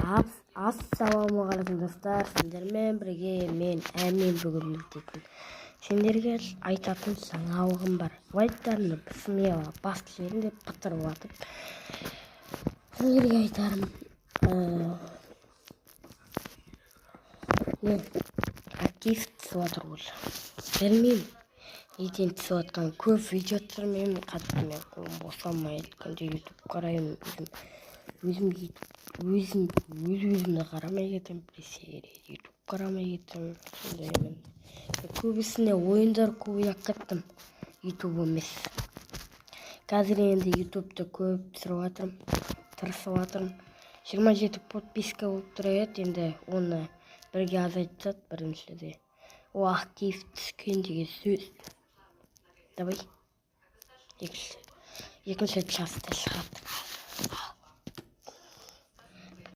Ассалаумағалейкум достар, сендермен бірге мен әмен бүгін ертетін. Сендерге айтатын жаңалығым бар. Лайктарыңды бісмилла басып жіберің деп бытырып атып. Сендерге айтарым. Мен актив түсіп жатыр ғой. Білмеймін. Неден түсіп жатқан көп видео түсірмеймін. Қатты мен қолым босамай кеткенде YouTube қараймын. Өзімді қарамай кетемін, біресе YouTube қарамай кетемін. Сондаймын. Көбісіне ойындар көп ойнап кеттім, YouTube емес. Қазір енді YouTube'да көп түсіріп жатырмын, тырысып жатырмын. 27 подписка болып тұр еді, енді оны бірге азайтсақ біріншіде. О актив түскен деген сөз. Давай. Екінші часть шығады.